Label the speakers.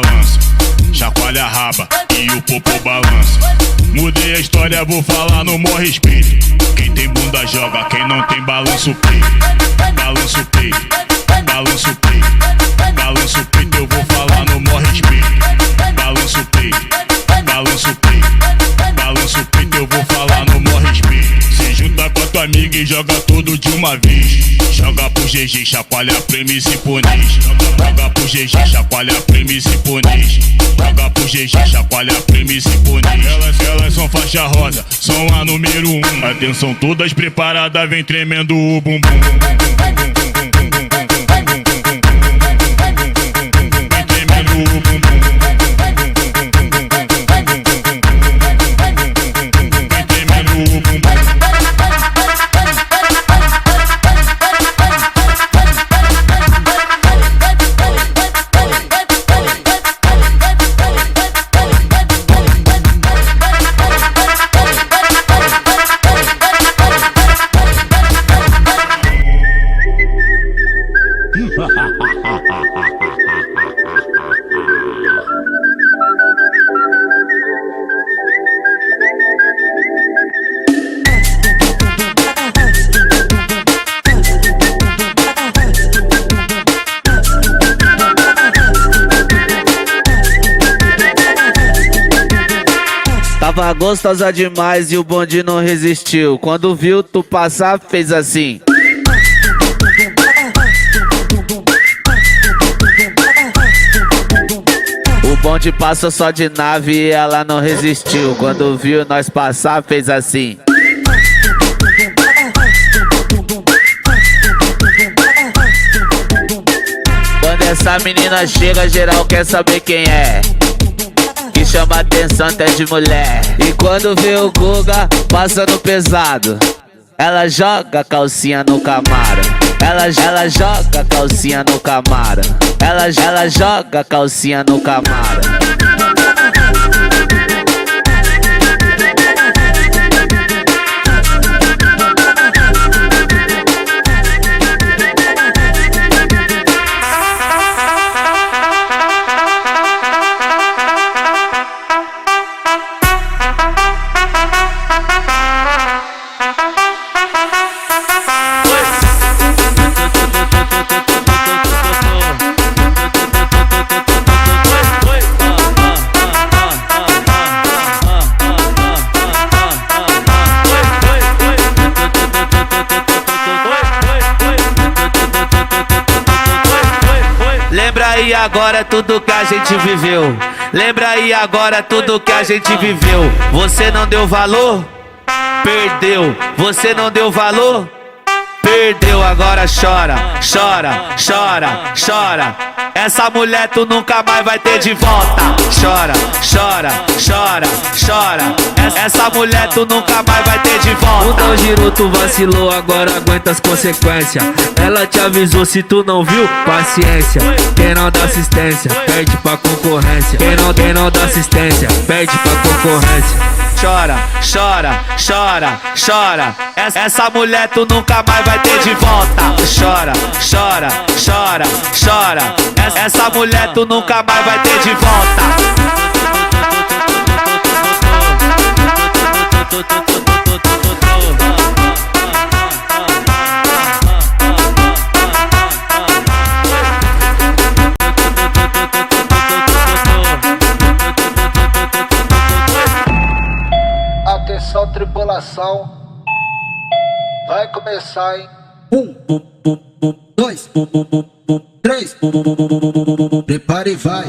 Speaker 1: balança, chacoalha a raba e o popô balança. Mudei a história, vou falar no maior respeito. Quem tem bunda joga, quem não tem balança o peito. Balança o peito, balança o peito, balança o peito, eu vou falar no maior respeito. Balança o peito, balança o peito, balança o peito, eu vou falar no maior respeito. Se junta com a tua amiga e joga tudo de uma vez. Joga pro GG, chacoalha pra MC Ponês. Joga pro GG, chacoalha pra MC Ponês. Joga pro GG, chacoalha pra MC Ponês. Elas são faixa rosa, são a número 1. Atenção, todas preparadas, vem tremendo o bumbum. Vem tremendo o bumbum. Vem tremendo o bumbum.
Speaker 2: Tava gostosa demais e o bonde não resistiu. Quando viu tu passar, fez assim. O bonde passou só de nave e ela não resistiu. Quando viu nós passar, fez assim. Quando essa menina chega, geral quer saber quem é. Que chama atenção até de mulher. E quando vê o Guga passando pesado, ela joga a calcinha no Camaro. Ela joga a calcinha no Camaro. Ela joga a calcinha no Camaro. Lembra aí agora tudo que a gente viveu. Lembra aí agora tudo que a gente viveu. Você não deu valor? Perdeu. Você não deu valor? Perdeu. Agora chora, chora, chora, chora. Essa mulher tu nunca mais vai ter de volta. Chora, chora, chora, chora. Essa mulher tu nunca mais vai ter de volta.
Speaker 3: O Dão girou, tu vacilou, agora aguenta as consequências. Ela te avisou, se tu não viu, paciência. Quem não dá assistência, perde pra concorrência. Quem não dá assistência, perde pra concorrência.
Speaker 2: Chora, chora, chora, chora. Essa mulher tu nunca mais vai ter de volta. Chora, chora, chora, chora. Essa mulher tu nunca mais vai ter de volta.
Speaker 4: Atenção, tripulação, vai começar, hein?
Speaker 5: 2, 3, prepare e vai.